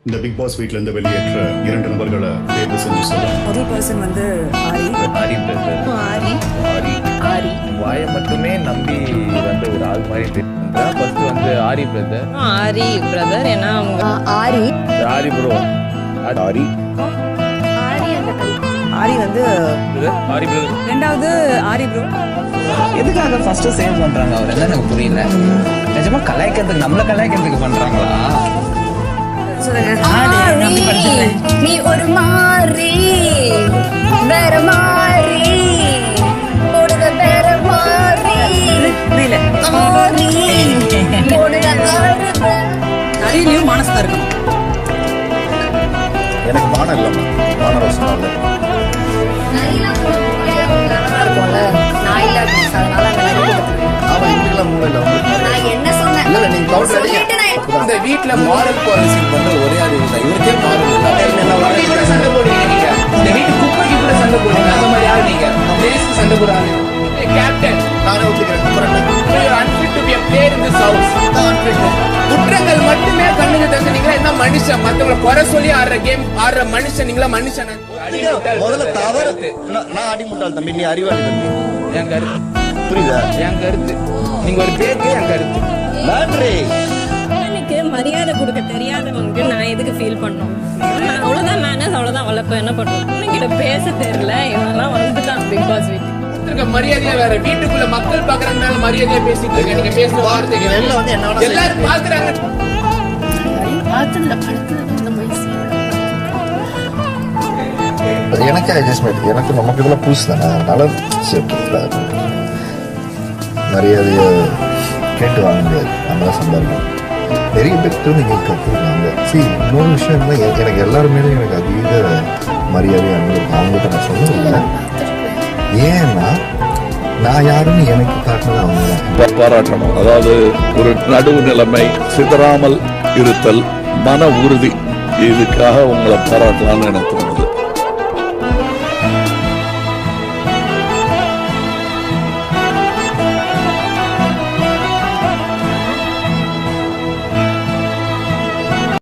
இந்த big pass வீட்ல இருந்து வெளியேற்ற 2 நபர்களை தேர்வு செஞ்சு சொல்லுங்க. முதல் பர்சன் வந்து ஆரி வாயை மட்டுமே நம்பி வந்த ஒரு ஆள் மாதிரி தெரியுதா. ஃபர்ஸ்ட் வந்து ஆரி பிரதர் ஏன்னா அவங்க ஆரி ப்ரோ ஆரி வந்து ஆரி பிரதர் ரெண்டாவது ஆரி ப்ரோ. எதுக்காக ஃபர்ஸ்ட் சேவ் பண்றாங்க அவர் என்ன எனக்கு புரியல. நிஜமா கலாய்க்கிறதுக்கு நம்மள கலாய்க்கிறதுக்கு பண்றாங்களா? நீ ஒரு மாறி வேற மாறி போடுற வேற மாறி நிறையலையும் மானஸ்தா இருக்கணும். எனக்கு மானம் இல்லைம்மா, மானரசம் இல்லை. இருக்கும்ல நான் இல்ல அதனால அந்த மாதிரி ஆமா, இன்றைக்கெல்லாம் மூளை இல்லை உங்களுக்கு. நான் என்ன சொன்னேன் இல்லை இல்லை, நீங்கள் கவுண்டர் அடிங்க. இந்த வீட்ல மாரல் குவாரன்டைன் பண்ற ஒரே ஆள் இல்லை. இவருக்கே மாரல் இல்லை. சண்டை போடுவீங்க நீங்க. இந்த வீட்டு குப்பைக்கு கூட சண்டை போடுவீங்க. அந்த மாதிரி ஆள் நீங்க. பேசி சண்டை போடுறாங்க. கேப்டன் நானே ஒத்துக்கிறேன். unfit to be a player in this house. குற்றங்கள் மட்டுமே கண்ணுக்கு தெரிஞ்சீங்களா? என்ன மனுஷன் மத்தவங்களை குறை சொல்லி ஆடுற மனுஷன் நீங்களா? மனுஷன் முதல்ல தவறு. நான் அடிமுட்டாள் தம்பி, நீ அறிவாளி தம்பி. என் கருத்து புரியுதா? என் கருத்து நீங்க ஒரு பேருக்கு என் கருத்து. நன்றி. எனக்கு மரியாதை கொடுக்க தெரியாதவங்க நான் எதுக்கு ஃபீல் பண்ணோம்? அவ்வளவுதான் மேனஸ், அவ்வளவுதான் வளர்ப்பு. என்ன பண்ணுவோம்? உனக்கிட்ட பேச தெரியல. இவெல்லாம் வந்துட்டான் பிக் பாஸ் வீட்டுக்கு. மரியாதையா வேற வீட்டுக்குள்ள மக்கள் பாக்குறதுனால மரியாதையா பேசிட்டு இருக்க. நீங்க பேசுற வார்த்தைகள் எல்லாம் வந்து என்னோட எல்லாரும் பாக்குறாங்க. எனக்கே அட்ஜஸ்ட்மெண்ட். எனக்கு நமக்கு இதெல்லாம் புதுசு தானே, அதனால மரியாதையை கேட்டு வாங்க முடியாது. நம்ம சம்பாதிக்கணும். நிறைய பேருக்கு நீங்கள் கற்றுருக்காங்க. இன்னொரு விஷயம் தான், எனக்கு எல்லாருமே எனக்கு அதீத மரியாதை அனுபவம். அவங்ககிட்ட நான் சொன்னதில்லை. ஏன்னா நான் யாருன்னு எனக்கு காட்டினது அவங்க தான். பாராட்டணும். அதாவது ஒரு நடுவு நிலைமை, சிதறாமல் இருத்தல், மன உறுதி, இதுக்காக உங்களை பாராட்டலாம்னு எனக்கு